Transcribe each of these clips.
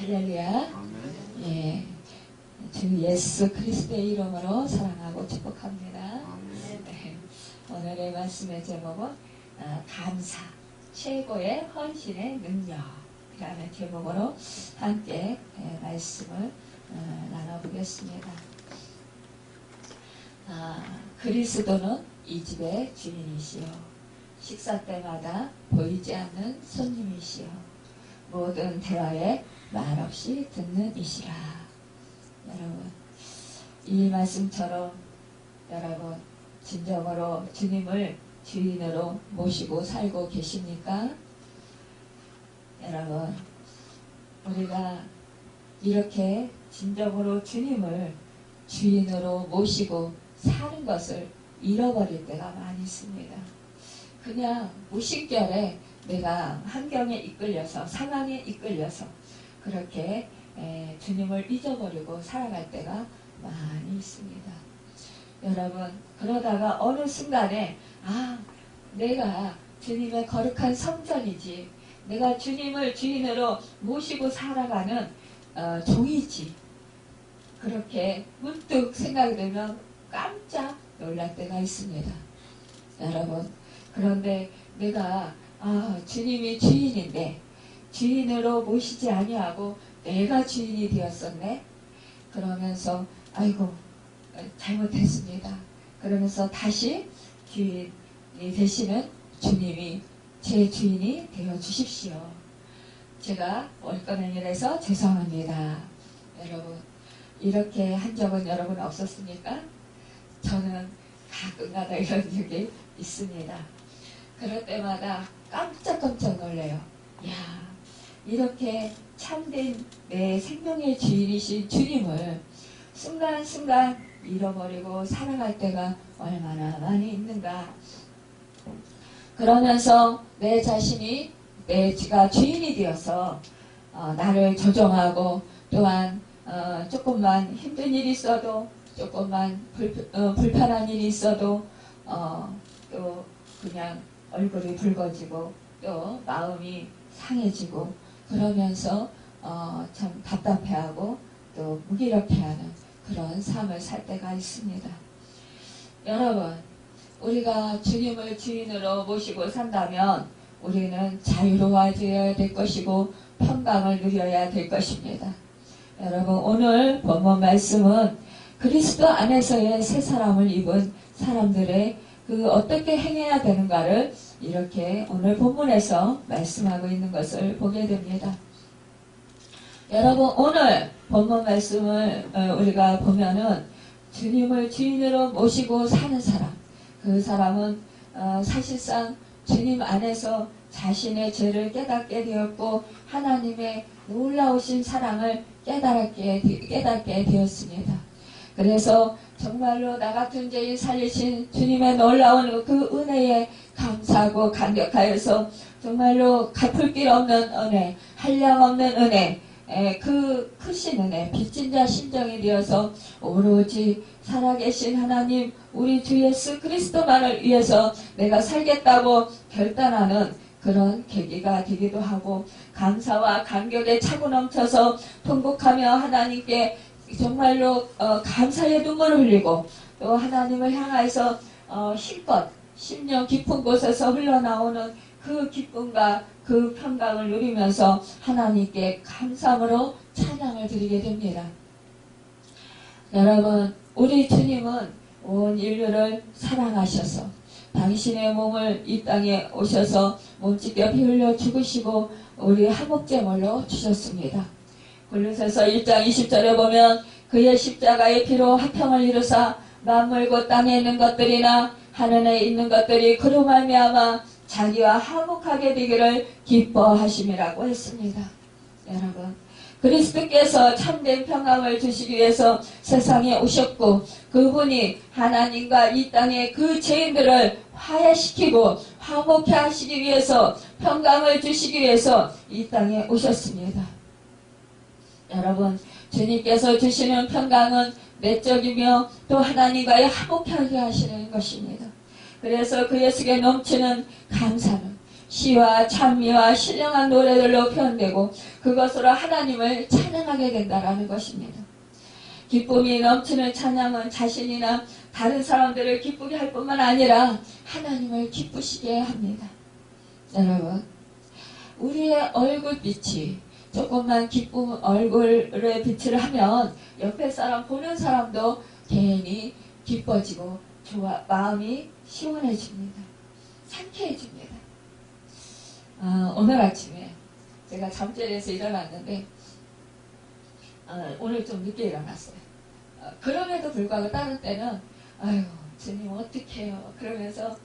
할렐루야. 예, 주 예수 그리스도의 이름으로 사랑하고 축복합니다. 네, 오늘의 말씀의 제목은 감사, 최고의 헌신의 능력이라는 제목으로 함께 말씀을 나눠보겠습니다. 그리스도는 이 집의 주인이시요, 식사 때마다 보이지 않는 손님이시요, 모든 대화에 말없이 듣는 이시라. 여러분, 이 말씀처럼 여러분 진정으로 주님을 주인으로 모시고 살고 계십니까? 여러분, 우리가 이렇게 진정으로 주님을 주인으로 모시고 사는 것을 잃어버릴 때가 많이 있습니다. 그냥 무심결에 내가 환경에 이끌려서, 상황에 이끌려서 그렇게 주님을 잊어버리고 살아갈 때가 많이 있습니다. 여러분, 그러다가 어느 순간에 내가 주님의 거룩한 성전이지, 내가 주님을 주인으로 모시고 살아가는 종이지, 그렇게 문득 생각이 들면 깜짝 놀랄 때가 있습니다. 여러분, 그런데 내가 주님이 주인인데 주인으로 모시지 아니하고 내가 주인이 되었었네. 그러면서 아이고 잘못했습니다. 그러면서 다시 주인이 되시는 주님이 제 주인이 되어 주십시오. 제가 옳거는 일해서 죄송합니다. 여러분, 이렇게 한 적은 여러분 없었습니까? 저는 가끔가다 이런 적이 있습니다. 그럴 때마다 깜짝깜짝 놀래요. 이렇게 참된 내 생명의 주인이신 주님을 순간순간 잃어버리고 살아갈 때가 얼마나 많이 있는가. 그러면서 내 자신이 내가 주인이 되어서 나를 조정하고, 또한 조금만 힘든 일이 있어도, 조금만 불편한 일이 있어도 또 그냥 얼굴이 붉어지고 또 마음이 상해지고, 그러면서 참 답답해하고 또 무기력해하는 그런 삶을 살 때가 있습니다. 여러분, 우리가 주님을 주인으로 모시고 산다면 우리는 자유로워져야 될 것이고 평강을 누려야 될 것입니다. 여러분, 오늘 본문 말씀은 그리스도 안에서의 새 사람을 입은 사람들의 어떻게 행해야 되는가를 이렇게 오늘 본문에서 말씀하고 있는 것을 보게 됩니다. 여러분, 오늘 본문 말씀을 우리가 보면은 주님을 주인으로 모시고 사는 사람, 그 사람은 사실상 주님 안에서 자신의 죄를 깨닫게 되었고 하나님의 놀라우신 사랑을 깨닫게 되었습니다. 그래서 정말로 나 같은 죄인 살리신 주님의 놀라운 그 은혜에 감사하고 감격하여서 정말로 갚을 길 없는 은혜, 한량 없는 은혜, 그 크신 은혜, 빚진 자 심정이 되어서 오로지 살아계신 하나님, 우리 주 예수 그리스도만을 위해서 내가 살겠다고 결단하는 그런 계기가 되기도 하고, 감사와 감격에 차고 넘쳐서 통곡하며 하나님께 정말로 감사의 눈물을 흘리고, 또 하나님을 향해서 힘껏 심령 깊은 곳에서 흘러나오는 그 기쁨과 그 평강을 누리면서 하나님께 감사함으로 찬양을 드리게 됩니다. 여러분, 우리 주님은 온 인류를 사랑하셔서 당신의 몸을 이 땅에 오셔서 몸찢겨 피 흘려 죽으시고 우리 화목제물로 주셨습니다. 골로새서 1장 20절에 보면 그의 십자가의 피로 화평을 이루사 만물고 땅에 있는 것들이나 하늘에 있는 것들이 그로 말미암아 자기와 화목하게 되기를 기뻐하심이라고 했습니다. 여러분, 그리스도께서 참된 평강을 주시기 위해서 세상에 오셨고, 그분이 하나님과 이 땅의 그 죄인들을 화해시키고 화목해 하시기 위해서, 평강을 주시기 위해서 이 땅에 오셨습니다. 여러분, 주님께서 주시는 평강은 내적이며 또 하나님과의 화목하게 하시는 것입니다. 그래서 그 예수께 넘치는 감사는 시와 찬미와 신령한 노래들로 표현되고 그것으로 하나님을 찬양하게 된다라는 것입니다. 기쁨이 넘치는 찬양은 자신이나 다른 사람들을 기쁘게 할 뿐만 아니라 하나님을 기쁘시게 합니다. 여러분, 우리의 얼굴빛이 조금만 기쁨 얼굴에 빛을 하면 옆에 사람 보는 사람도 괜히 기뻐지고 마음이 시원해집니다. 상쾌해집니다. 오늘 아침에 제가 잠자리에서 일어났는데 오늘 좀 늦게 일어났어요. 그럼에도 불구하고 다른 때는 아유 주님 어떡해요 그러면서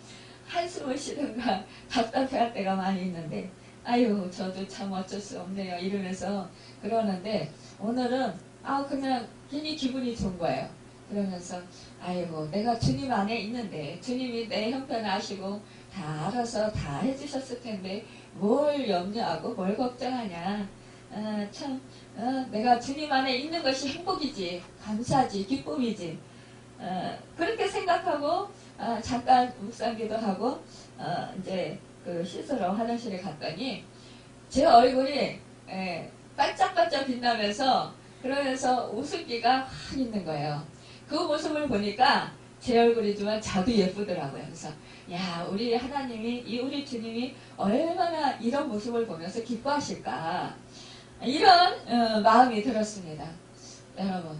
한숨을 쉬든가 답답해할 때가 많이 있는데 아유 저도 참 어쩔 수 없네요 이러면서 그러는데 오늘은 그냥 괜히 기분이 좋은 거예요. 그러면서 아이고 내가 주님 안에 있는데 주님이 내 형편 아시고 다 알아서 다 해주셨을 텐데 뭘 염려하고 뭘 걱정하냐. 내가 주님 안에 있는 것이 행복이지 감사지 기쁨이지. 그렇게 생각하고 잠깐 묵상기도 하고 이제 그 씻으러 화장실에 갔더니 제 얼굴이 반짝반짝 빛나면서 그러면서 웃음기가 확 있는 거예요. 그 모습을 보니까 제 얼굴이지만 저도 예쁘더라고요. 그래서 야 우리 하나님이 우리 주님이 얼마나 이런 모습을 보면서 기뻐하실까 이런 마음이 들었습니다. 여러분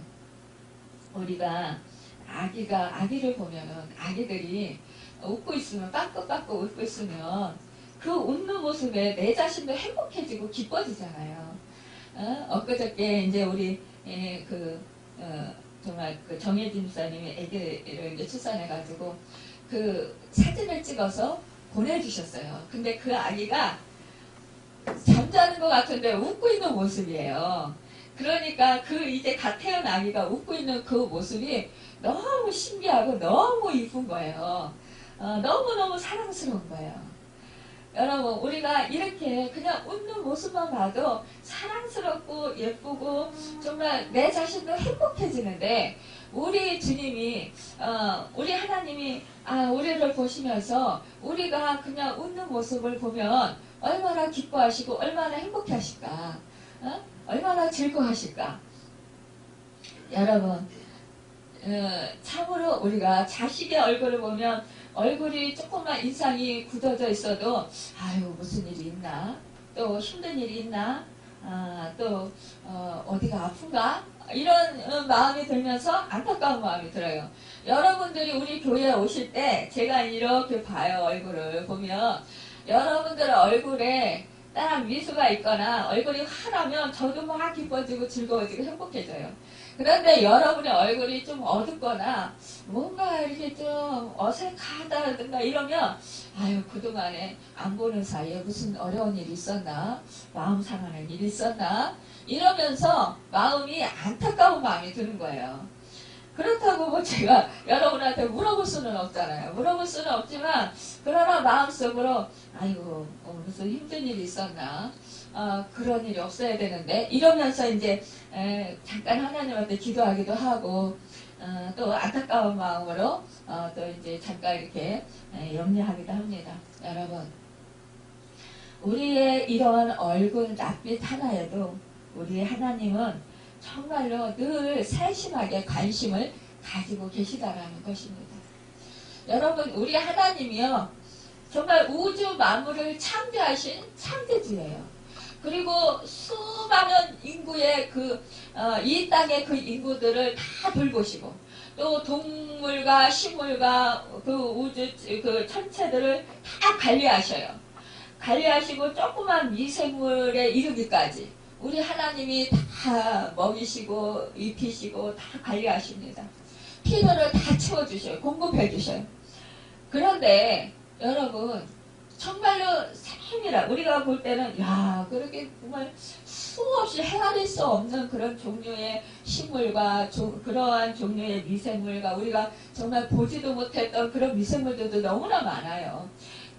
우리가 아기를 보면은 아기들이 웃고 있으면 빠끄빠끄 웃고 있으면 그 웃는 모습에 내 자신도 행복해지고 기뻐지잖아요. 엊그저께 이제 우리 정말 그 정혜진 목사님이 아기를 이제 출산해가지고 그 사진을 찍어서 보내주셨어요. 근데 그 아기가 잠자는 것 같은데 웃고 있는 모습이에요. 그러니까 그 이제 갓 태어난 아기가 웃고 있는 그 모습이 너무 신기하고 너무 이쁜 거예요. 너무너무 사랑스러운 거예요. 여러분 우리가 이렇게 그냥 웃는 모습만 봐도 사랑스럽고 예쁘고 정말 내 자신도 행복해지는데 우리 주님이 우리 하나님이 우리를 보시면서 우리가 그냥 웃는 모습을 보면 얼마나 기뻐하시고 얼마나 행복해하실까 얼마나 즐거워하실까. 여러분 참으로 우리가 자식의 얼굴을 보면 얼굴이 조금만 인상이 굳어져 있어도 아유 무슨 일이 있나 또 힘든 일이 있나 또 어디가 아픈가 이런 마음이 들면서 안타까운 마음이 들어요. 여러분들이 우리 교회에 오실 때 제가 이렇게 봐요. 얼굴을 보면 여러분들 얼굴에 따라 미소가 있거나 얼굴이 환하면 저도 막 기뻐지고 즐거워지고 행복해져요. 그런데 여러분의 얼굴이 좀 어둡거나 뭔가 이렇게 좀 어색하다든가 이러면 아유 그동안에 안 보는 사이에 무슨 어려운 일이 있었나 마음 상하는 일이 있었나 이러면서 마음이 안타까운 마음이 드는 거예요. 그렇다고 뭐 제가 여러분한테 물어볼 수는 없잖아요. 물어볼 수는 없지만 그러나 마음속으로 아이고 무슨 힘든 일이 있었나 그런 일이 없어야 되는데 이러면서 이제 잠깐 하나님한테 기도하기도 하고 또 안타까운 마음으로 또 이제 잠깐 이렇게 염려하기도 합니다. 여러분 우리의 이런 얼굴 낯빛 하나에도 우리 하나님은 정말로 늘 세심하게 관심을 가지고 계시다라는 것입니다. 여러분 우리 하나님이요 정말 우주 만물을 창조하신 창조주예요. 그리고 수많은 인구의 이 땅의 그 인구들을 다 돌보시고 또 동물과 식물과 그 우주 그 천체들을 다 관리하셔요. 관리하시고 조그만 미생물에 이르기까지 우리 하나님이 다 먹이시고 입히시고 다 관리하십니다. 필요를 다 채워주셔요. 공급해주셔요. 그런데 여러분 정말로 세밀한 우리가 볼 때는 야 그렇게 정말 수없이 헤아릴 수 없는 그런 종류의 식물과 그러한 종류의 미생물과 우리가 정말 보지도 못했던 그런 미생물들도 너무나 많아요.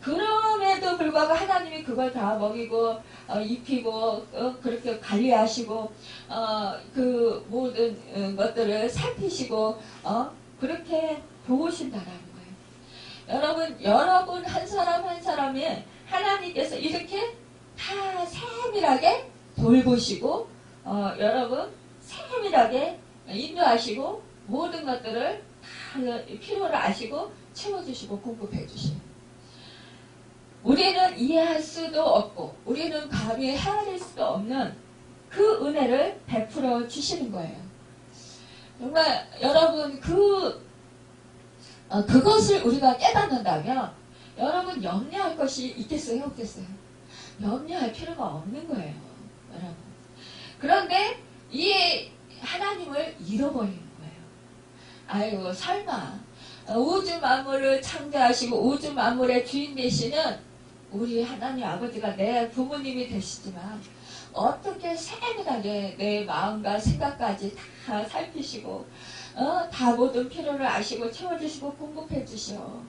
그럼에도 불구하고 하나님이 그걸 다 먹이고 입히고 그렇게 관리하시고 그 모든 것들을 살피시고 그렇게 도우신다라는 거예요. 여러분 한 사람 한 사람이 하나님께서 이렇게 다 세밀하게 돌보시고 여러분 세밀하게 인도하시고 모든 것들을 다 필요를 아시고 채워주시고 공급해 주시고 우리는 이해할 수도 없고 우리는 감히 헤아릴 수도 없는 그 은혜를 베풀어 주시는 거예요. 정말 여러분 그것을 우리가 깨닫는다면 여러분 염려할 것이 있겠어요 없겠어요? 염려할 필요가 없는 거예요 여러분. 그런데 이 하나님을 잃어버리는 거예요. 아이고 설마 우주 만물을 창조하시고 우주 만물의 주인 되시는 우리 하나님 아버지가 내 부모님이 되시지만 어떻게 세밀하게 내 마음과 생각까지 다 살피시고 다 모든 필요를 아시고 채워주시고 공급해 주시오.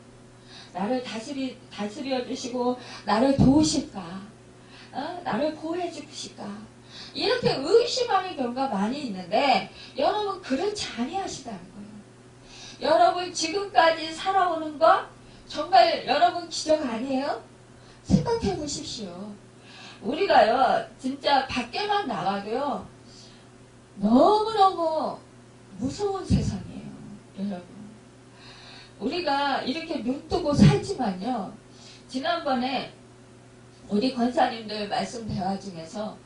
나를 다스려 주시고 나를 도우실까? 나를 보호해 주실까? 이렇게 의심하는 경우가 많이 있는데 여러분 그렇지 아니하시다는 거예요. 여러분 지금까지 살아오는 거 정말 여러분 기적 아니에요? 생각해 보십시오. 우리가요 진짜 밖에만 나가도요 너무너무 무서운 세상이에요 여러분. 우리가 이렇게 눈 뜨고 살지만요 지난번에 우리 권사님들 말씀 대화 중에서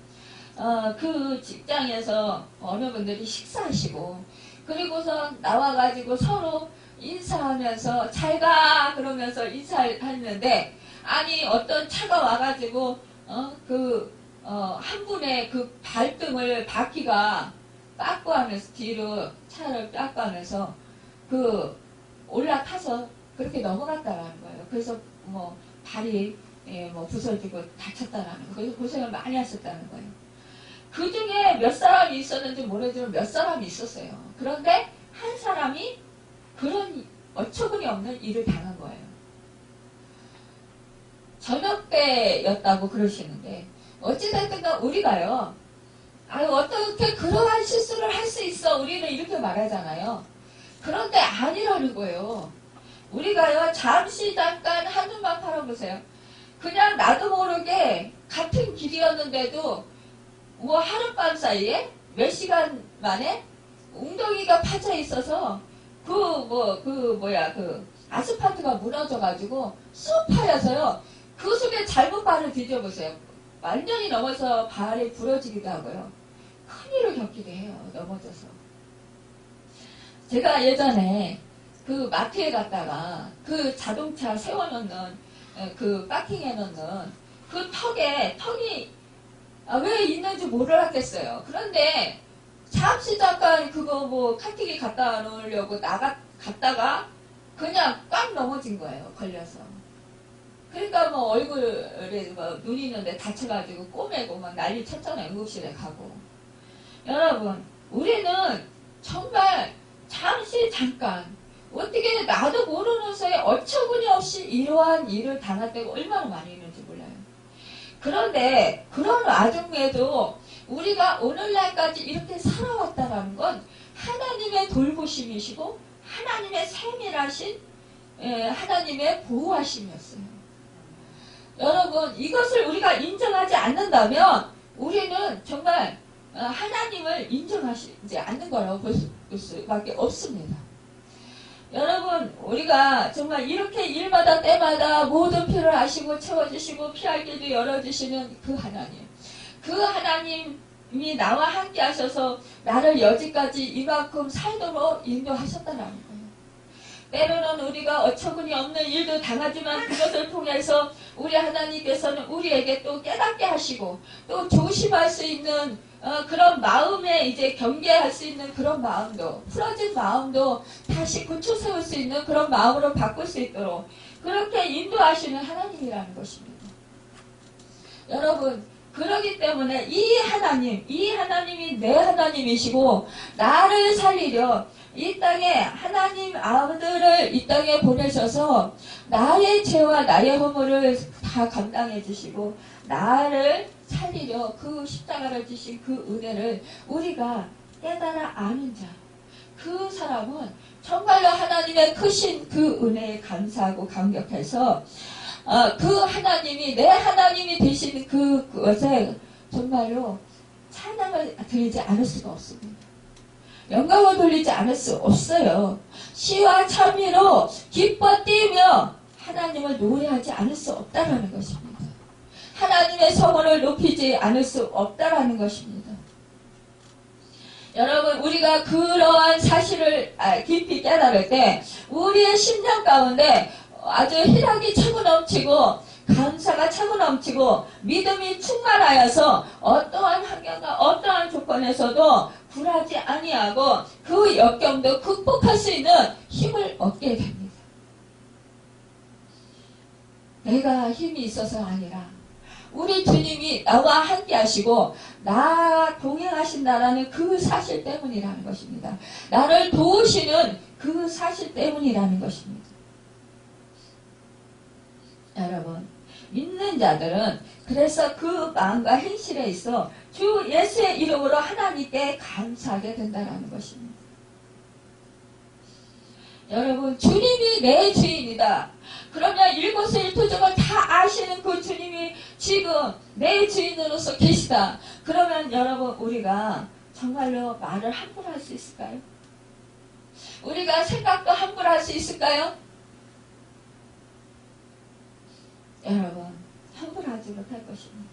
그 직장에서 어느 분들이 식사하시고 그리고서 나와가지고 서로 인사하면서 잘가 그러면서 인사를 했는데 아니 어떤 차가 와가지고 한 분의 그 발등을 바퀴가 빠꾸 하면서 뒤로 차를 빠꾸 하면서 올라타서 그렇게 넘어갔다라는 거예요. 그래서 뭐 발이 부서지고 다쳤다라는 거예요. 그래서 고생을 많이 하셨다는 거예요. 그 중에 몇 사람이 있었는지 모르지만 몇 사람이 있었어요. 그런데 한 사람이 그런 어처구니 없는 일을 당한 거예요. 저녁 때였다고 그러시는데 어찌됐든 우리가요 어떻게 그러한 실수를 할 수 있어 우리는 이렇게 말하잖아요. 그런데 아니라는 거예요. 우리가요 잠시 잠깐 한눈만 팔아보세요. 그냥 나도 모르게 같은 길이었는데도 뭐 하룻밤 사이에 몇 시간 만에 웅덩이가 파져 있어서 아스팔트가 무너져가지고 쑥 파여서요. 그 속에 잘못 발을 디뎌보세요. 완전히 넘어서 발이 부러지기도 하고요. 큰일을 겪기도 해요. 넘어져서. 제가 예전에 그 마트에 갔다가 그 자동차 세워놓는 그 파킹해놓는 그 턱이 왜 있는지 몰랐겠어요. 그런데 잠시 잠깐 그거 카팅기 갖다 놓으려고 갔다가 그냥 꽉 넘어진 거예요. 걸려서. 그러니까 얼굴에 눈 있는데 다쳐가지고 꼬매고 막 난리 쳤잖아요. 응급실에 가고. 여러분, 우리는 정말 잠시 잠깐 어떻게 나도 모르는 사이에 어처구니 없이 이러한 일을 당할 때가 얼마나 많이 있는지 몰라요. 그런데 그런 와중에도 우리가 오늘날까지 이렇게 살아왔다는 건 하나님의 돌보심이시고 하나님의 세밀하신 하나님의 보호하심이었어요. 여러분 이것을 우리가 인정하지 않는다면 우리는 정말 하나님을 인정하지 않는 거라고 볼 수밖에 없습니다. 여러분 우리가 정말 이렇게 일마다 때마다 모든 필요를 아시고 채워주시고 피할 길도 열어주시는 그 하나님이 나와 함께 하셔서 나를 여지까지 이만큼 살도록 인도하셨다는 거예요. 때로는 우리가 어처구니 없는 일도 당하지만 그것을 통해서 우리 하나님께서는 우리에게 또 깨닫게 하시고 또 조심할 수 있는 그런 마음에 이제 경계할 수 있는 그런 마음도 풀어진 마음도 다시 고쳐 세울 수 있는 그런 마음으로 바꿀 수 있도록 그렇게 인도하시는 하나님이라는 것입니다. 여러분 그러기 때문에 이 하나님이 내 하나님이시고 나를 살리려 이 땅에 하나님 아들을 이 땅에 보내셔서 나의 죄와 나의 허물을 다 감당해 주시고 나를 살리려 그 십자가를 지신 그 은혜를 우리가 깨달아 아는 자, 그 사람은 정말로 하나님의 크신 그 은혜에 감사하고 감격해서 그 하나님이 내 하나님이 되신 그것에 정말로 찬양을 드리지 않을 수가 없습니다. 영광을 돌리지 않을 수 없어요. 시와 찬미로 기뻐 뛰며 하나님을 노래하지 않을 수 없다라는 것입니다. 하나님의 성원을 높이지 않을 수 없다라는 것입니다. 여러분, 우리가 그러한 사실을 깊이 깨달을 때 우리의 심령 가운데 아주 희락이 차고 넘치고 감사가 차고 넘치고 믿음이 충만하여서 어떠한 환경과 어떠한 조건에서도 굴하지 아니하고 그 역경도 극복할 수 있는 힘을 얻게 됩니다. 내가 힘이 있어서가 아니라 우리 주님이 나와 함께 하시고 나 동행하신다라는 그 사실 때문이라는 것입니다. 나를 도우시는 그 사실 때문이라는 것입니다. 여러분, 믿는 자들은 그래서 그 마음과 행실에 있어 주 예수의 이름으로 하나님께 감사하게 된다는 것입니다. 여러분, 주님이 내 주인이다. 그러면 일곱수 일투족을 다 아시는 그 주님이 지금 내 주인으로서 계시다. 그러면 여러분, 우리가 정말로 말을 함부로 할 수 있을까요? 우리가 생각도 함부로 할 수 있을까요? 여러분, 함부로 하지 못할 것입니다.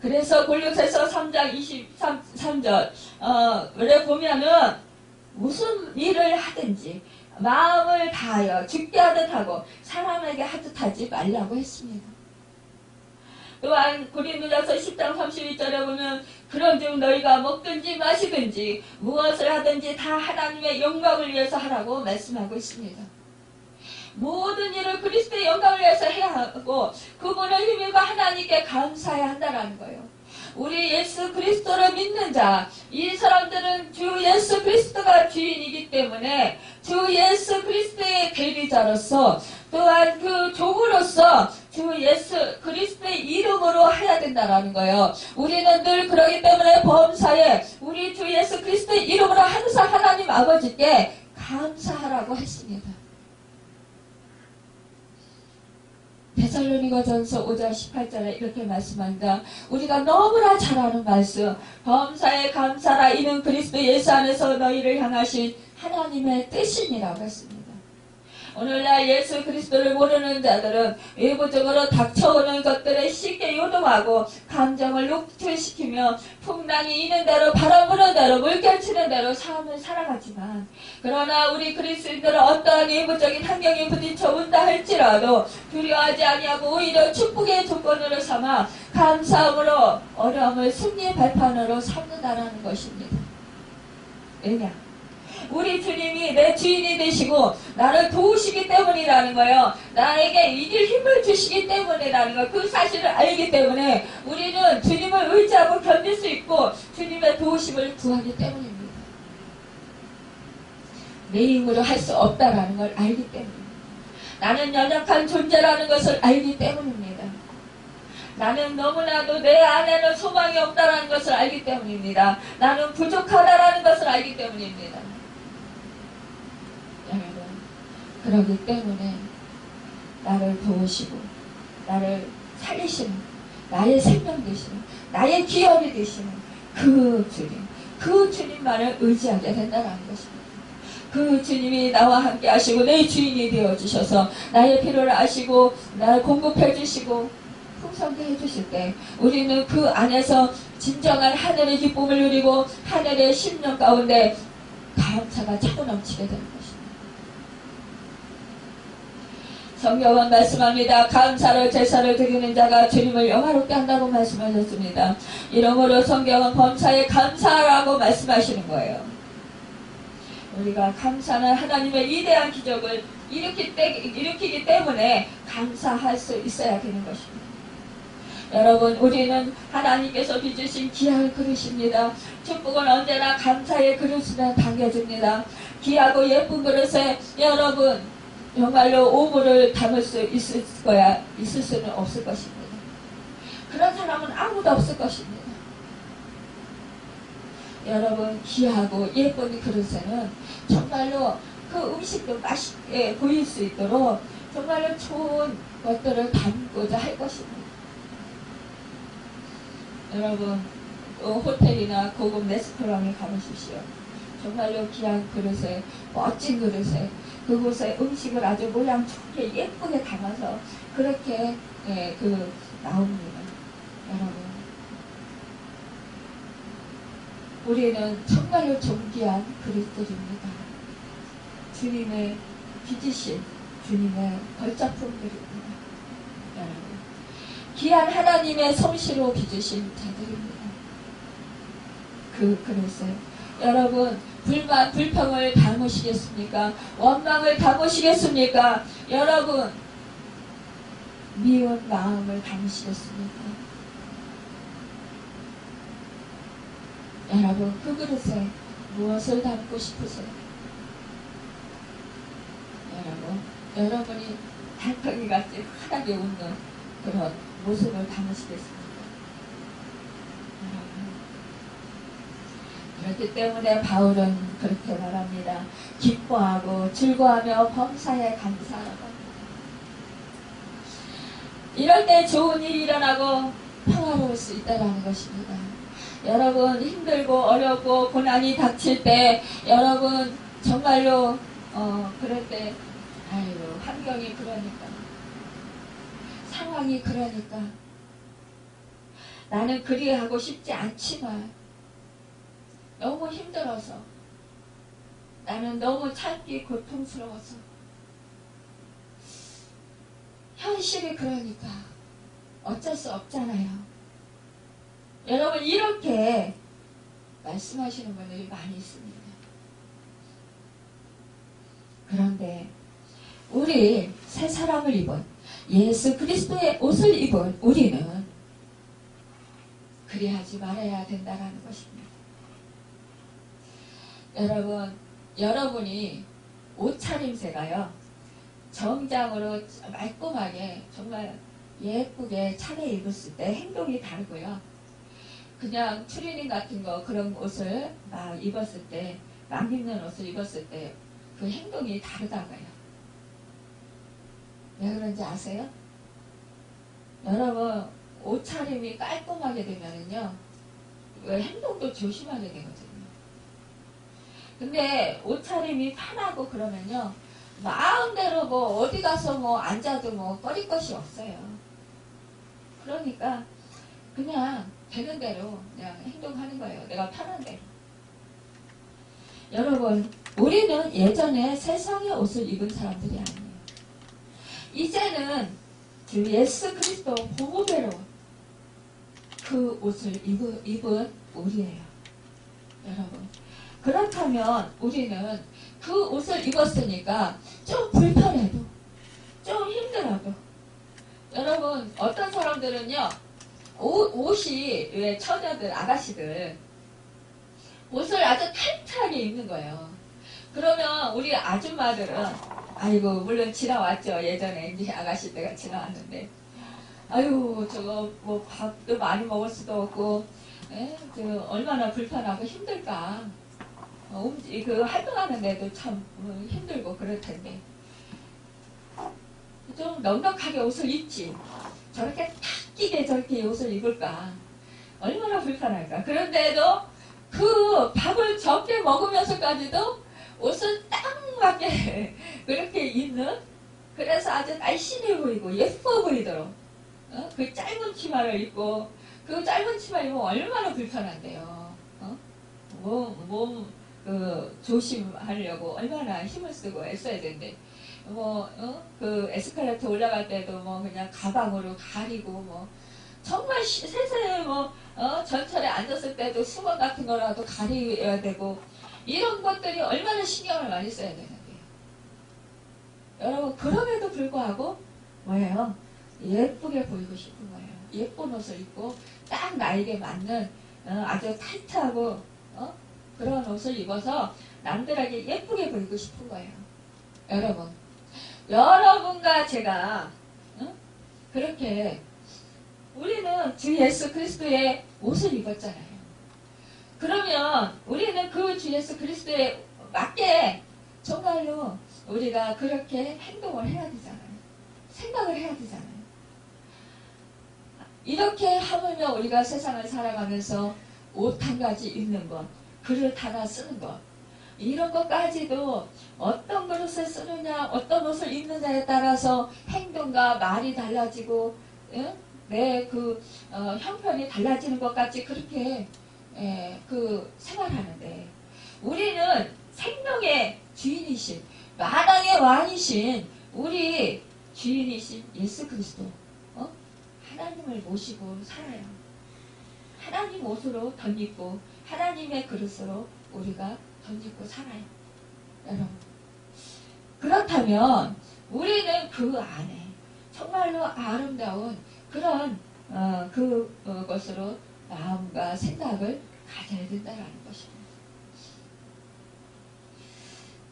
그래서 골로새서 3장 23절 에 보면은 무슨 일을 하든지 마음을 다하여 죽게 하듯 하고 사람에게 하듯 하지 말라고 했습니다. 또한 고린도전서 10장 32절에 보면 그런즉 너희가 먹든지 마시든지 무엇을 하든지 다 하나님의 영광을 위해서 하라고 말씀하고 있습니다. 모든 일을 그리스도의 영광을 위해서 해야 하고 그분을 힘입어 하나님께 감사해야 한다는 거예요. 우리 예수 그리스도를 믿는 자, 이 사람들은 주 예수 그리스도가 주인이기 때문에 주 예수 그리스도의 대리자로서 또한 그 종으로서 주 예수 그리스도의 이름으로 해야 된다는 거예요. 우리는 늘 그러기 때문에 범사에 우리 주 예수 그리스도의 이름으로 항상 하나님 아버지께 감사하라고 했습니다. 데살로니가전서 5장 18절에 이렇게 말씀합니다. 우리가 너무나 잘 아는 말씀, 범사에 감사라 이는 그리스도 예수 안에서 너희를 향하신 하나님의 뜻이니라고 했습니다. 오늘날 예수 그리스도를 모르는 자들은 외부적으로 닥쳐오는 것들에 쉽게 요동하고 감정을 녹초시키며 풍랑이 이는 대로 바람 부는 대로 물결치는 대로 삶을 살아가지만 그러나 우리 그리스도인들은 어떠한 외부적인 환경에 부딪혀 온다 할지라도 두려워하지 아니하고 오히려 축복의 조건으로 삼아 감사함으로 어려움을 승리의 발판으로 삼는다는 것입니다. 왜냐? 우리 주님이 내 주인이 되시고 나를 도우시기 때문이라는 거예요. 나에게 이길 힘을 주시기 때문이라는 거. 그 사실을 알기 때문에 우리는 주님을 의지하고 견딜 수 있고 주님의 도우심을 구하기 때문입니다. 내 힘으로 할 수 없다라는 걸 알기 때문입니다. 나는 연약한 존재라는 것을 알기 때문입니다. 나는 너무나도 내 안에는 소망이 없다라는 것을 알기 때문입니다. 나는 부족하다라는 것을 알기 때문입니다. 그러기 때문에 나를 도우시고 나를 살리시는 나의 생명 되시는 나의 기업이 되시는 그 주님만을 의지하게 된다는 것입니다. 그 주님이 나와 함께 하시고 내 주인이 되어주셔서 나의 필요를 아시고 나를 공급해 주시고 풍성케 해주실 때 우리는 그 안에서 진정한 하늘의 기쁨을 누리고 하늘의 심령 가운데 감사가 차고 넘치게 되는 것입니다. 성경은 말씀합니다. 감사를 제사를 드리는 자가 주님을 영화롭게 한다고 말씀하셨습니다. 이러므로 성경은 범사에 감사라고 말씀하시는 거예요. 우리가 감사는 하나님의 위대한 기적을 일으키기 때문에 감사할 수 있어야 되는 것입니다. 여러분, 우리는 하나님께서 빚으신 귀한 그릇입니다. 축복은 언제나 감사의 그릇으로 담겨집니다. 귀하고 예쁜 그릇에 여러분 정말로 오물을 담을 수 있을 수는 없을 것입니다. 그런 사람은 아무도 없을 것입니다. 여러분, 귀하고 예쁜 그릇에는 정말로 그 음식도 맛있게 보일 수 있도록 정말로 좋은 것들을 담고자 할 것입니다. 여러분, 호텔이나 고급 레스토랑에 가보십시오. 정말로 귀한 그릇에, 멋진 그릇에, 그곳에 음식을 아주 모양 좋게 예쁘게 담아서 그렇게 나옵니다. 여러분, 우리는 정말로 존귀한 그릇들입니다. 주님의 빚으신 주님의 걸작품들입니다. 여러분, 귀한 하나님의 솜씨로 빚으신 자들입니다. 그 그릇에 여러분, 불만, 불평을 담으시겠습니까? 원망을 담으시겠습니까? 여러분, 미운 마음을 담으시겠습니까? 여러분, 그 그릇에 무엇을 담고 싶으세요? 여러분이 달팽이같이 환하게 웃는 그런 모습을 담으시겠습니까? 그렇기 때문에 바울은 그렇게 말합니다. 기뻐하고 즐거워하며 범사에 감사하고. 이럴 때 좋은 일이 일어나고 평화로울 수 있다는 것입니다. 여러분, 힘들고 어렵고 고난이 닥칠 때 여러분 정말로 그럴 때 아이고, 환경이 그러니까, 상황이 그러니까, 나는 그리하고 싶지 않지만 너무 힘들어서, 나는 너무 참기 고통스러워서, 현실이 그러니까 어쩔 수 없잖아요. 여러분, 이렇게 말씀하시는 분들이 많이 있습니다. 그런데 우리 새 사람을 입은 예수 그리스도의 옷을 입은 우리는 그리하지 말아야 된다는 것입니다. 여러분, 여러분이 옷차림새가요, 정장으로 말끔하게 정말 예쁘게 차려입었을 때 행동이 다르고요. 그냥 추리닝 같은 거 그런 옷을 막 입었을 때, 막 입는 옷을 입었을 때 그 행동이 다르다고요. 왜 그런지 아세요? 여러분, 옷차림이 깔끔하게 되면은요, 행동도 조심하게 되거든요. 근데 옷차림이 편하고 그러면요, 마음대로 뭐 어디 가서 뭐 앉아도 뭐 꺼릴 것이 없어요. 그러니까 그냥 되는 대로 그냥 행동하는 거예요. 내가 편한 대로. 여러분, 우리는 예전에 세상의 옷을 입은 사람들이 아니에요. 이제는 주 예수 그리스도 보배로 그 옷을 입은 우리예요. 여러분, 그렇다면 우리는 그 옷을 입었으니까 좀 불편해도, 좀 힘들어도, 여러분, 어떤 사람들은요, 옷이, 왜 처녀들, 아가씨들 옷을 아주 타이트하게 입는 거예요. 그러면 우리 아줌마들은, 아이고, 물론 지나왔죠. 예전에 이제 아가씨 때가 지나왔는데, 아유, 저거 뭐 밥도 많이 먹을 수도 없고, 얼마나 불편하고 힘들까. 그 활동하는데도 참 힘들고 그럴 텐데, 좀 넉넉하게 옷을 입지. 저렇게 탁 끼게 저렇게 옷을 입을까. 얼마나 불편할까. 그런데도 그 밥을 적게 먹으면서까지도 옷을 딱 맞게 그렇게 입는, 그래서 아주 날씬해 보이고 예뻐 보이도록 그 짧은 치마를 입고, 그 짧은 치마 입으면 얼마나 불편한데요. 몸 조심하려고 얼마나 힘을 쓰고 애써야 되는데, 그 에스컬레이터 올라갈 때도 뭐 그냥 가방으로 가리고, 뭐 정말 세상에 전철에 앉았을 때도 수건 같은 거라도 가려야 되고, 이런 것들이 얼마나 신경을 많이 써야 되는데, 여러분, 그럼에도 불구하고 뭐예요? 예쁘게 보이고 싶은 거예요. 예쁜 옷을 입고 딱 나에게 맞는 아주 타이트하고 그런 옷을 입어서 남들에게 예쁘게 보이고 싶은 거예요. 여러분, 여러분과 제가 그렇게 우리는 주 예수 그리스도의 옷을 입었잖아요. 그러면 우리는 그 주 예수 그리스도에 맞게 정말로 우리가 그렇게 행동을 해야 되잖아요. 생각을 해야 되잖아요. 이렇게 하물며 우리가 세상을 살아가면서 옷 한 가지 입는 것, 그릇 하나 쓰는 것, 이런 것까지도 어떤 그릇을 쓰느냐, 어떤 옷을 입느냐에 따라서 행동과 말이 달라지고, 내 형편이 달라지는 것 같이 그렇게 생활하는데, 우리는 생명의 주인이신, 만왕의 왕이신 우리 주인이신 예수 그리스도, 하나님을 모시고 살아요. 하나님 옷으로 덧입고 하나님의 그릇으로 우리가 덧입고 살아요. 여러분, 그렇다면 우리는 그 안에 정말로 아름다운 그런 그것으로 마음과 생각을 가져야 된다는 것입니다.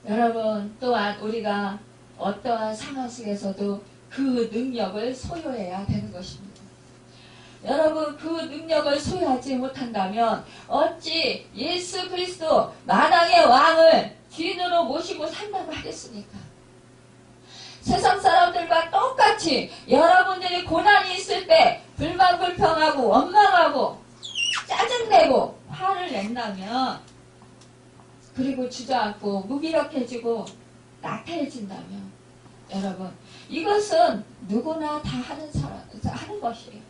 여러분, 또한 우리가 어떠한 상황 속에서도 그 능력을 소유해야 되는 것입니다. 여러분, 그 능력을 소유하지 못한다면 어찌 예수 그리스도 만왕의 왕을 주인으로 모시고 산다고 하겠습니까? 세상 사람들과 똑같이 여러분들이 고난이 있을 때 불만불평하고 원망하고 짜증내고 화를 낸다면, 그리고 주저앉고 무기력해지고 나태해진다면, 여러분, 이것은 누구나 다 하는 것이에요.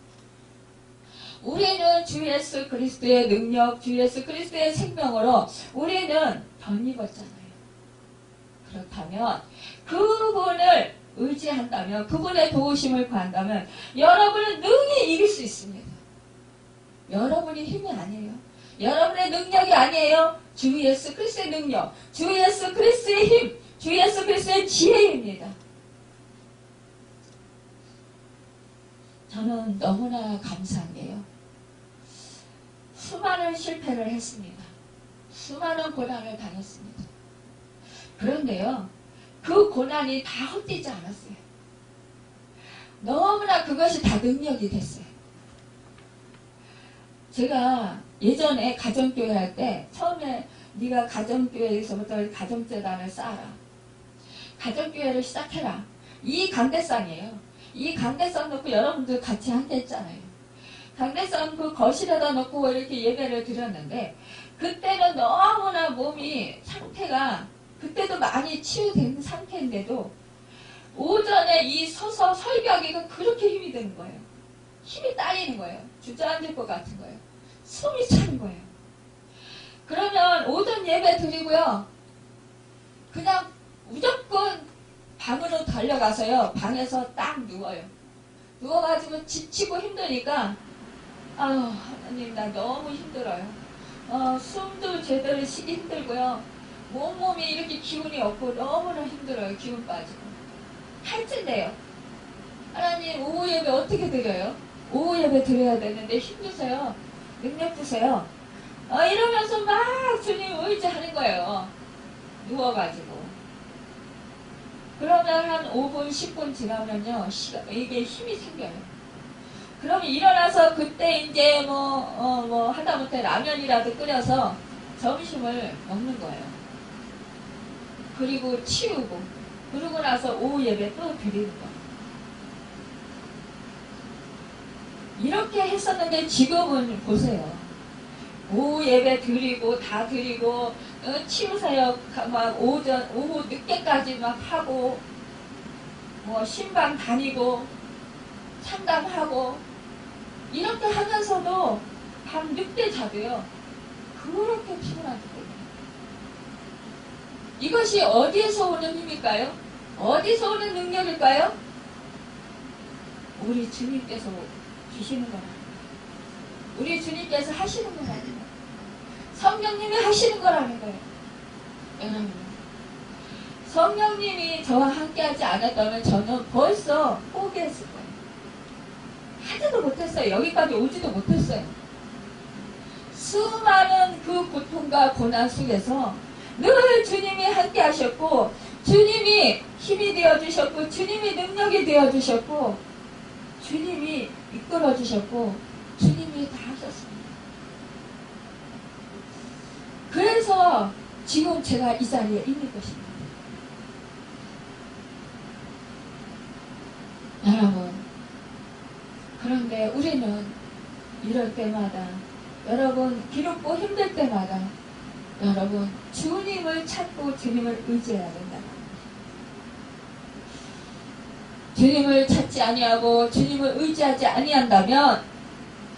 우리는 주 예수 그리스도의 능력, 주 예수 그리스도의 생명으로 우리는 덧입었잖아요. 그렇다면 그분을 의지한다면, 그분의 도우심을 구한다면 여러분은 능히 이길 수 있습니다. 여러분이 힘이 아니에요. 여러분의 능력이 아니에요. 주 예수 그리스도의 능력, 주 예수 그리스도의 힘, 주 예수 그리스도의 지혜입니다. 저는 너무나 감사한 게요, 수많은 실패를 했습니다. 수많은 고난을 당했습니다. 그런데요, 그 고난이 다 헛되지 않았어요. 너무나 그것이 다 능력이 됐어요. 제가 예전에 가정교회 할 때, 처음에 네가 가정교회에서부터 가정재단을 쌓아라, 가정교회를 시작해라, 이 강대상이에요. 이 강대상 놓고 여러분들 같이 함께 했잖아요. 강대상 그 거실에다 놓고 이렇게 예배를 드렸는데, 그때는 너무나 몸이 상태가 그때도 많이 치유된 상태인데도 오전에 이 서서 설교하기가 그렇게 힘이 드는 거예요. 힘이 딸리는 거예요. 주저앉을 것 같은 거예요. 숨이 차는 거예요. 그러면 오전 예배 드리고요, 그냥 무조건 방으로 달려가서요, 방에서 딱 누워요. 누워가지고 지치고 힘드니까, 아유, 하나님, 나 너무 힘들어요. 숨도 제대로 쉬기 힘들고요, 몸이 이렇게 기운이 없고 너무나 힘들어요. 기운 빠지고 탈진돼요. 하나님, 오후 예배 어떻게 드려요? 오후 예배 드려야 되는데 힘주세요, 능력 주세요. 이러면서 막 주님 의지하는 거예요. 누워가지고. 그러면 한 5분 10분 지나면요, 이게 힘이 생겨요. 그럼 일어나서 그때 이제 하다못해 라면이라도 끓여서 점심을 먹는 거예요. 그리고 치우고, 그러고 나서 오후 예배 또 드리는 거예요. 이렇게 했었는데 지금은 보세요. 오후 예배 드리고 다 드리고 치유사역 막 오후 늦게까지 막 하고, 신방 다니고 상담하고 이렇게 하면서도 밤 늦게 자도요, 그렇게 피곤하기 때문에. 이것이 어디에서 오는 힘일까요? 어디서 오는 능력일까요? 우리 주님께서 주시는 거라. 우리 주님께서 하시는 거라는 거예요. 성령님이 하시는 거라는 거예요. 여러분, 성령님이 저와 함께하지 않았다면 저는 벌써 포기했을 거예요. 하지도 못했어요. 여기까지 오지도 못했어요. 수많은 그 고통과 고난 속에서 늘 주님이 함께 하셨고, 주님이 힘이 되어주셨고, 주님이 능력이 되어주셨고, 주님이 이끌어주셨고, 주님이 다 하셨습니다. 그래서 지금 제가 이 자리에 있는 것입니다. 여러분, 그런데 우리는 이럴 때마다, 여러분 기롭고 힘들 때마다 여러분 주님을 찾고 주님을 의지해야 된다. 주님을 찾지 아니하고 주님을 의지하지 아니한다면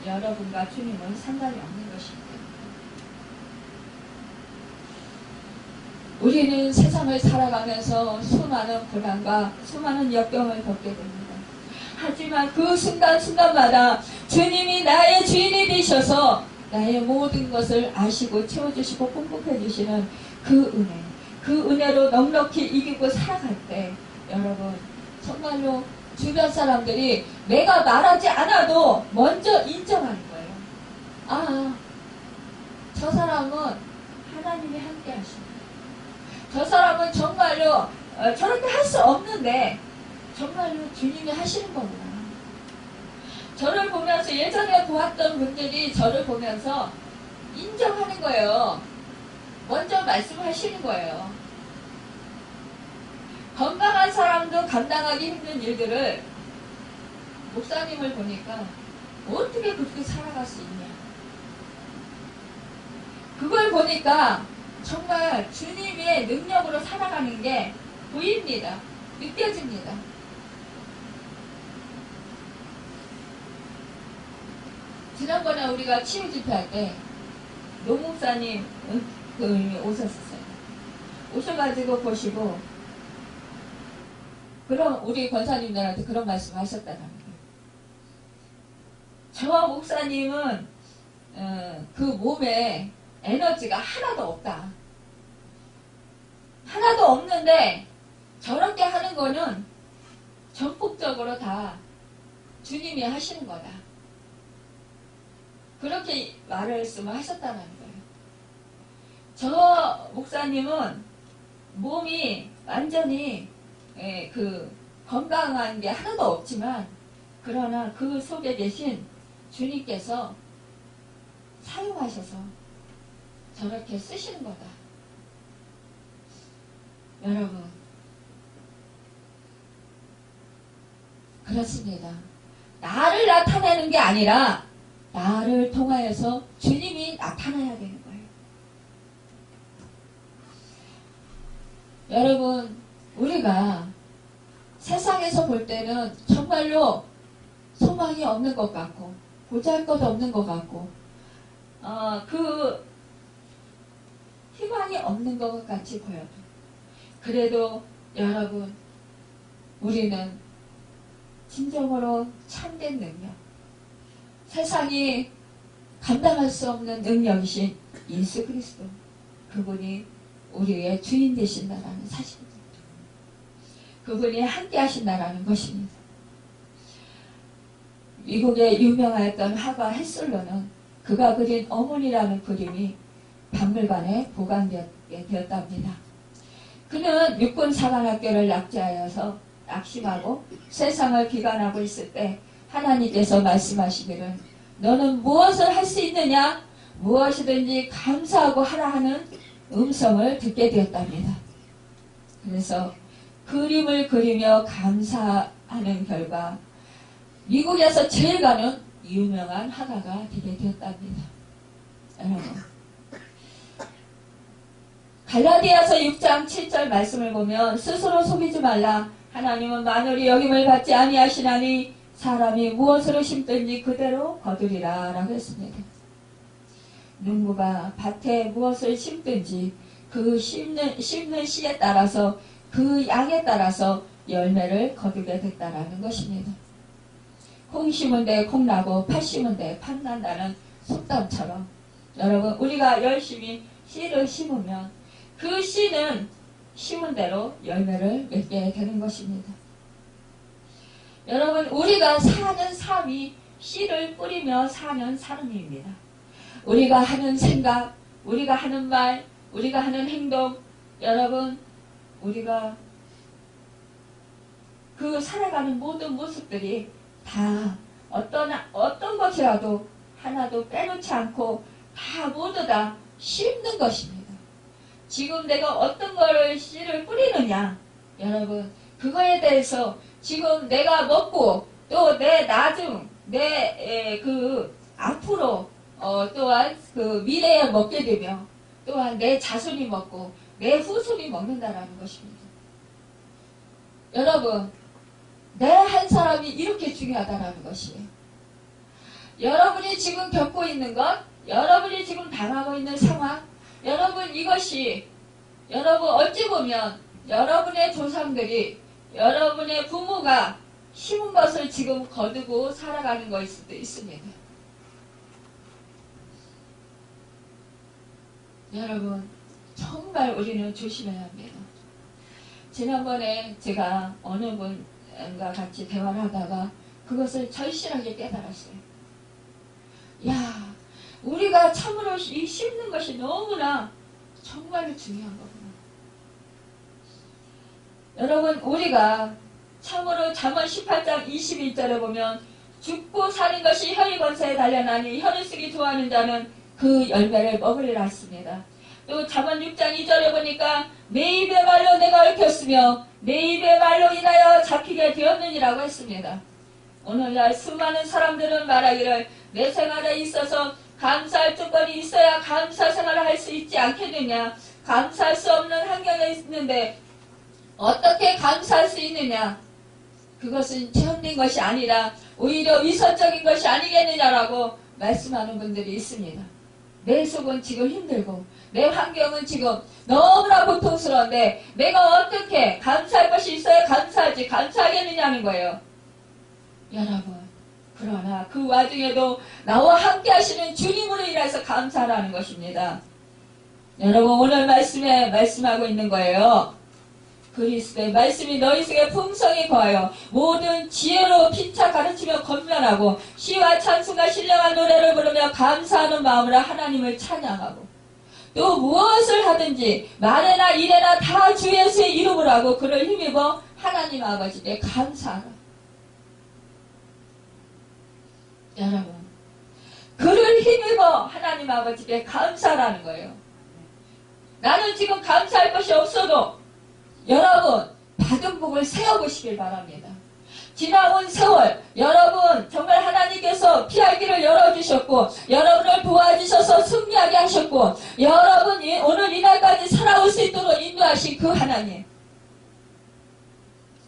여러분과 주님은 상관이 없는 것입니다. 우리는 세상을 살아가면서 수많은 고난과 수많은 역경을 겪게 됩니다. 하지만 그 순간순간마다 주님이 나의 주인이 되셔서 나의 모든 것을 아시고 채워주시고 공급해 주시는 그 은혜로 넉넉히 이기고 살아갈 때 여러분 정말로 주변 사람들이 내가 말하지 않아도 먼저 인정하는 거예요. 아, 저 사람은 하나님이 함께 하십니다. 저 사람은 정말로 저렇게 할 수 없는데 정말로 주님이 하시는 거구나. 저를 보면서 예전에 보았던 분들이 저를 보면서 인정하는 거예요. 먼저 말씀하시는 거예요. 건강한 사람도 감당하기 힘든 일들을 목사님을 보니까 어떻게 그렇게 살아갈 수 있냐. 그걸 보니까 정말 주님의 능력으로 살아가는 게 보입니다. 느껴집니다. 지난번에 우리가 치유 집회할 때 노목사님 오셨었어요. 오셔가지고 보시고 그럼 우리 권사님들한테 그런 말씀 하셨다는 거예요. 저 목사님은 그 몸에 에너지가 하나도 없다. 하나도 없는데 저렇게 하는 거는 전폭적으로 다 주님이 하시는 거다. 그렇게 말씀을 하셨다는 거예요. 저 목사님은 몸이 완전히 건강한 게 하나도 없지만 그러나 그 속에 계신 주님께서 사용하셔서 저렇게 쓰시는 거다. 여러분, 그렇습니다. 나를 나타내는 게 아니라 나를 통하여서 주님이 나타나야 되는 거예요. 여러분, 우리가 세상에서 볼 때는 정말로 소망이 없는 것 같고 보잘것없는 것 같고 그 희망이 없는 것 같이 보여요. 그래도 여러분, 우리는 진정으로 참된 능력, 세상이 감당할 수 없는 능력이신 예수 그리스도, 그분이 우리의 주인 되신다라는 사실입니다. 그분이 함께 하신다라는 것입니다. 미국의 유명하였던 화가 햇솔로는 그가 그린 어머니라는 그림이 박물관에 보관되었게 되었답니다. 그는 육군사관학교를 낙제하여서 낙심하고 세상을 비관하고 있을 때 하나님께서 말씀하시기를 너는 무엇을 할 수 있느냐? 무엇이든지 감사하고 하라 하는 음성을 듣게 되었답니다. 그래서 그림을 그리며 감사하는 결과 미국에서 제일 가는 유명한 화가가 되게 되었답니다. 여러분, 갈라디아서 6장 7절 말씀을 보면 스스로 속이지 말라. 하나님은 만월이 여김을 받지 아니하시나니 사람이 무엇으로 심든지 그대로 거두리라 라고 했습니다. 농부가 밭에 무엇을 심든지 그 심는 씨에 따라서 그 양에 따라서 열매를 거두게 됐다라는 것입니다. 콩 심은 데 콩 나고 팥 심은 데 팥 난다는 속담처럼 여러분, 우리가 열심히 씨를 심으면 그 씨는 심은 대로 열매를 맺게 되는 것입니다. 여러분, 우리가 사는 삶이 씨를 뿌리며 사는 삶입니다. 우리가 하는 생각, 우리가 하는 말, 우리가 하는 행동, 여러분, 우리가 그 살아가는 모든 모습들이 다 어떤 것이라도 하나도 빼놓지 않고 다 모두 다 심는 것입니다. 지금 내가 어떤 거를 씨를 뿌리느냐, 여러분, 그거에 대해서 지금 내가 먹고 또 내 나중 앞으로 또한 그 미래에 먹게 되며 또한 내 자손이 먹고 내 후손이 먹는다라는 것입니다. 여러분, 내 한 사람이 이렇게 중요하다라는 것이에요. 여러분이 지금 겪고 있는 것, 여러분이 지금 당하고 있는 상황, 여러분 이것이 여러분 어찌 보면 여러분의 조상들이 여러분의 부모가 심은 것을 지금 거두고 살아가는 것일 수도 있습니다. 여러분 정말 우리는 조심해야 합니다. 지난번에 제가 어느 분과 같이 대화를 하다가 그것을 절실하게 깨달았어요. 야, 우리가 참으로 이 심는 것이 너무나 정말로 중요한 거구나. 여러분, 우리가 참으로 잠언 18장 21절에 보면 죽고 사는 것이 혀의 권세에 달려나니 혀를 쓰기 좋아하는 자는 그 열매를 먹으리라 했습니다. 또 잠언 6장 2절에 보니까 내 입의 말로 내가 얽혔으며 내 입의 말로 인하여 잡히게 되었느니라고 했습니다. 오늘날 수많은 사람들은 말하기를 내 생활에 있어서 감사할 조건이 있어야 감사 생활을 할 수 있지 않겠느냐, 감사할 수 없는 환경에 있는데 어떻게 감사할 수 있느냐, 그것은 체험된 것이 아니라 오히려 위선적인 것이 아니겠느냐라고 말씀하는 분들이 있습니다. 내 속은 지금 힘들고 내 환경은 지금 너무나 고통스러운데 내가 어떻게 감사할 것이 있어야 감사하겠느냐는 거예요. 여러분, 그러나 그 와중에도 나와 함께 하시는 주님으로 인해서 감사하라는 것입니다. 여러분, 오늘 말씀에 말씀하고 있는 거예요. 그리스도의 말씀이 너희 속에 풍성히 거하여 모든 지혜로 피차 가르치며 권면하고 시와 찬송과 신령한 노래를 부르며 감사하는 마음으로 하나님을 찬양하고 또 무엇을 하든지 말에나 일에나 다 주 예수의 이름으로 하고 그를 힘입어 하나님 아버지께 감사하라. 여러분, 그를 힘입어 하나님 아버지께 감사하라는 거예요. 나는 지금 감사할 것이 없어도 여러분 받은 복을 세워보시길 바랍니다. 지나온 세월 여러분 정말 하나님께서 피할 길을 열어주셨고 여러분을 도와주셔서 승리하게 하셨고 여러분이 오늘 이날까지 살아올 수 있도록 인도하신 그 하나님,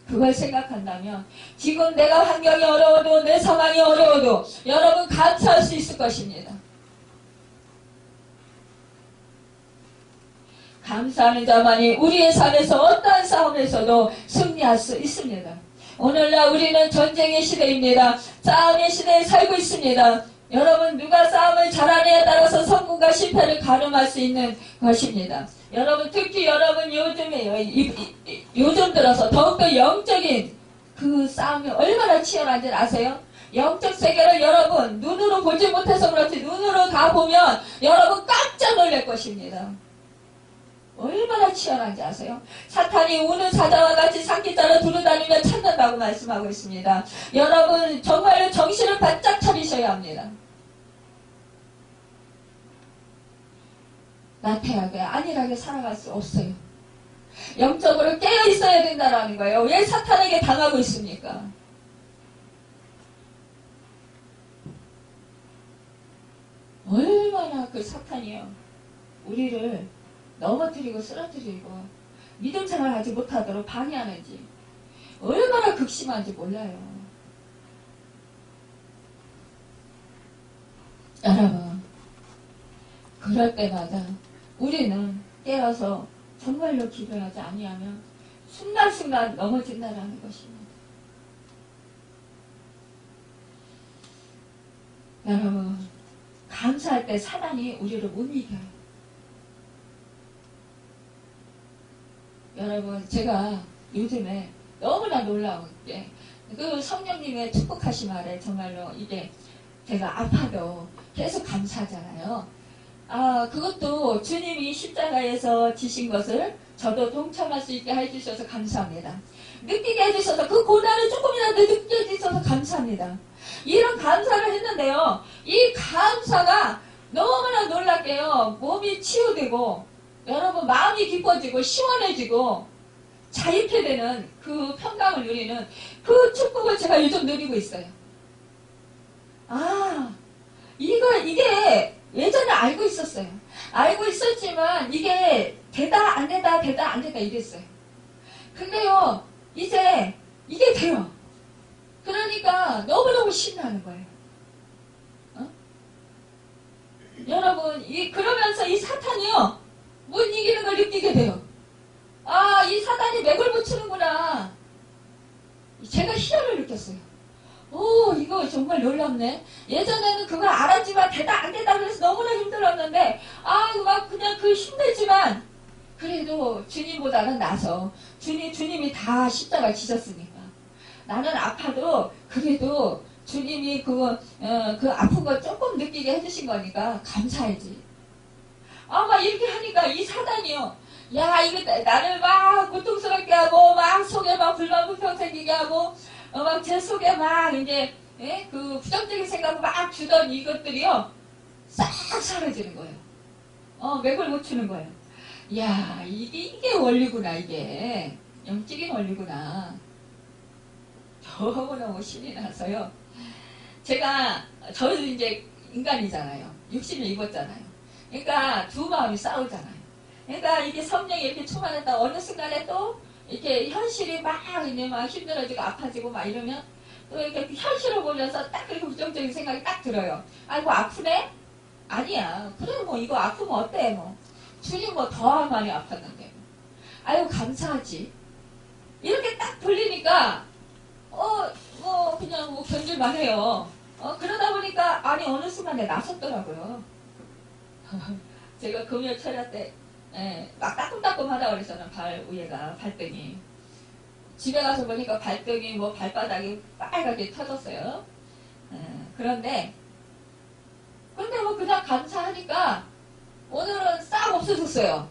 그걸 생각한다면 지금 내가 환경이 어려워도 내 상황이 어려워도 여러분 감사할 수 있을 것입니다. 감사하는 자만이 우리의 삶에서 어떠한 싸움에서도 승리할 수 있습니다. 오늘날 우리는 전쟁의 시대입니다. 싸움의 시대에 살고 있습니다. 여러분, 누가 싸움을 잘하느냐에 따라서 성공과 실패를 가늠할 수 있는 것입니다. 여러분, 특히 여러분 요즘 들어서 더욱더 영적인 그 싸움이 얼마나 치열한지 아세요? 영적 세계를 여러분 눈으로 보지 못해서 그렇지 눈으로 다 보면 여러분 깜짝 놀랄 것입니다. 얼마나 치열한지 아세요? 사탄이 우는 사자와 같이 산기자로 두루다니며 찾는다고 말씀하고 있습니다. 여러분 정말로 정신을 바짝 차리셔야 합니다. 나태하게 안일하게 살아갈 수 없어요. 영적으로 깨어 있어야 된다는 거예요. 왜 사탄에게 당하고 있습니까? 얼마나 그 사탄이요 우리를 넘어뜨리고 쓰러뜨리고 믿음 생활하지 못하도록 방해하는지 얼마나 극심한지 몰라요. 여러분, 그럴 때마다 우리는 깨어서 정말로 기도하지 아니하면 순간순간 넘어진다라는 것입니다. 여러분, 감사할 때 사단이 우리를 못 이겨요. 여러분, 제가 요즘에 너무나 놀라운 게 그 성령님의 축복하신 말에 정말로 이게 제가 아파도 계속 감사하잖아요. 그것도 주님이 십자가에서 지신 것을 저도 동참할 수 있게 해주셔서 감사합니다. 느끼게 해주셔서 그 고난을 조금이라도 느껴주셔서 감사합니다. 이런 감사를 했는데요. 이 감사가 너무나 놀랍게요. 몸이 치유되고 여러분 마음이 기뻐지고 시원해지고 자유케 되는 그 평강을 누리는 그 축복을 제가 요즘 누리고 있어요. 아, 이게 예전에 알고 있었어요. 알고 있었지만 이게 되다 안 되다 되다 안 되다 이랬어요. 근데요, 이제 이게 돼요. 그러니까 너무너무 신나는 거예요. 어? 여러분, 그러면서 이 사탄이요, 못 이기는 걸 느끼게 돼요. 아, 이 사단이 맥을 붙이는구나. 제가 희열을 느꼈어요. 오, 이거 정말 놀랍네. 예전에는 그걸 알았지만 되다 안 되다 그래서 너무나 힘들었는데, 아, 막 그냥 그 힘들지만, 그래도 주님보다는 나서, 주님이 다 십자가 지셨으니까. 나는 아파도, 그래도 주님이 그 아픈 거 조금 느끼게 해주신 거니까 감사하지. 아, 막 이렇게 하니까 이 사단이요. 야, 이거 나를 막 고통스럽게 하고, 막 속에 막 불만불평 생기게 하고, 막 제 속에 막 이제, 그 부정적인 생각을 막 주던 이것들이요. 싹 사라지는 거예요. 맥을 못 추는 거예요. 야, 이게 원리구나, 이게. 영적인 원리구나. 너무너무 신이 나서요. 저도 이제 인간이잖아요. 육신을 입었잖아요. 그러니까 두 마음이 싸우잖아요. 그러니까 이게 성령이 이렇게 충만했다 어느 순간에 또 이렇게 현실이 막 이제 막 힘들어지고 아파지고 막 이러면 또 이렇게 현실을 보면서 딱 그렇게 부정적인 생각이 딱 들어요. 아이고 아프네? 아니야. 그래 뭐 이거 아프면 어때 뭐. 주님 뭐 더 많이 아팠는데. 아이고 감사하지. 이렇게 딱 돌리니까 뭐 그냥 뭐 견딜만 해요. 그러다 보니까 아니 어느 순간에 나섰더라고요. 제가 금요 철야 때 막 따끔따끔하다고 그랬잖아요. 발 위에가 발등이. 집에 가서 보니까 발등이 뭐 발바닥이 빨갛게 터졌어요. 그런데 뭐 그냥 감사하니까 오늘은 싹 없어졌어요.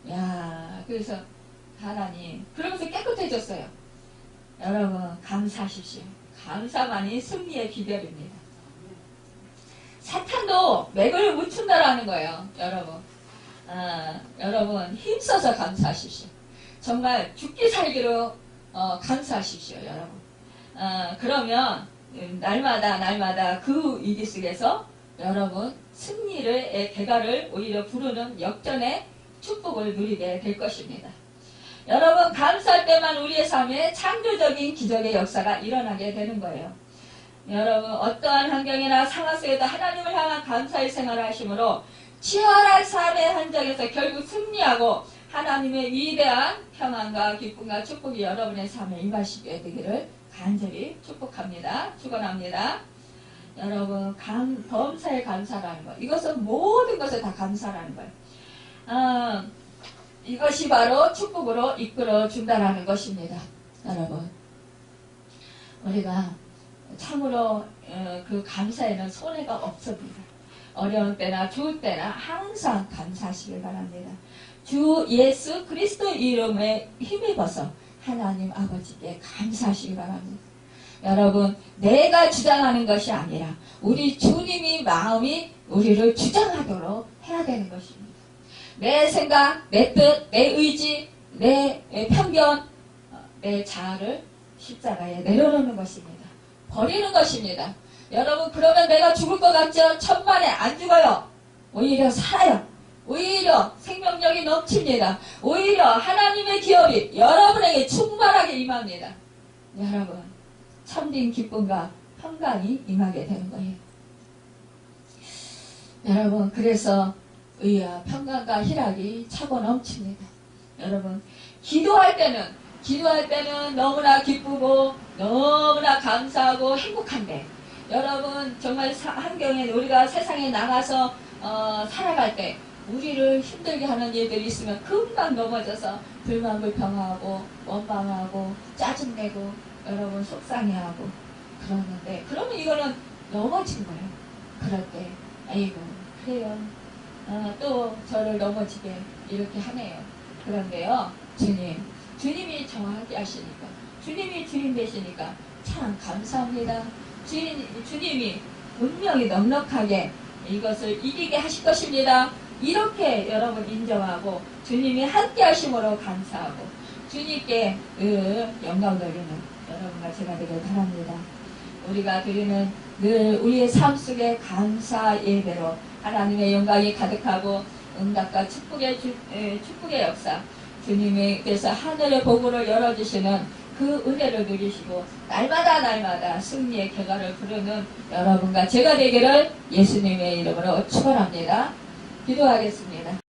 야, 그래서 하나님 그러면서 깨끗해졌어요. 여러분 감사하십시오. 감사만이 승리의 비결입니다. 사탄도 맥을 못 춘다라는 거예요. 여러분 힘써서 감사하십시오. 정말 죽기 살기로 감사하십시오. 여러분. 그러면 날마다 그 위기 속에서 여러분 승리의 대가를 오히려 부르는 역전의 축복을 누리게 될 것입니다. 여러분 감사할 때만 우리의 삶에 창조적인 기적의 역사가 일어나게 되는 거예요. 여러분 어떠한 환경이나 상황 속에도 하나님을 향한 감사의 생활을 하심으로 치열한 삶의 환경에서 결국 승리하고 하나님의 위대한 평안과 기쁨과 축복이 여러분의 삶에 임하시게 되기를 간절히 축복합니다. 축원합니다. 여러분 범사에 감사라는 것, 이것은 모든 것을 다 감사라는 거예요. 이것이 바로 축복으로 이끌어 준다라는 것입니다. 여러분 우리가 참으로 그 감사에는 손해가 없습니다. 어려운 때나 좋을 때나 항상 감사하시길 바랍니다. 주 예수 그리스도 이름에 힘입어서 하나님 아버지께 감사하시기 바랍니다. 여러분 내가 주장하는 것이 아니라 우리 주님이 마음이 우리를 주장하도록 해야 되는 것입니다. 내 생각, 내 뜻, 내 의지, 내 편견, 내 자아를 십자가에 내려놓는 것입니다. 버리는 것입니다. 여러분 그러면 내가 죽을 것 같죠? 천만에 안 죽어요. 오히려 살아요. 오히려 생명력이 넘칩니다. 오히려 하나님의 기업이 여러분에게 충만하게 임합니다. 여러분 참된 기쁨과 평강이 임하게 되는 거예요. 여러분 그래서 의와 평강과 희락이 차고 넘칩니다. 여러분 기도할 때는 너무나 기쁘고 너무나 감사하고 행복한데 여러분 정말 환경에 우리가 세상에 나가서 살아갈 때 우리를 힘들게 하는 일들이 있으면 금방 넘어져서 불만불평하고 원망하고 짜증내고 여러분 속상해하고 그러는데 그러면 이거는 넘어진 거예요. 그럴 때 아이고 그래요. 또 저를 넘어지게 이렇게 하네요. 그런데요 주님이 정확히 하시니까 주님이 주인 되시니까 참 감사합니다. 주님이 분명히 넉넉하게 이것을 이기게 하실 것입니다. 이렇게 여러분 인정하고 주님이 함께 하심으로 감사하고 주님께 늘 영광 돌리는 여러분과 제가 되길 바랍니다. 우리가 드리는 늘 우리의 삶 속에 감사 예배로 하나님의 영광이 가득하고 응답과 축복의 역사, 주님께서 하늘의 복으로 열어주시는 그 은혜를 누리시고 날마다 승리의 결과를 부르는 여러분과 제가 되기를 예수님의 이름으로 축원합니다. 기도하겠습니다.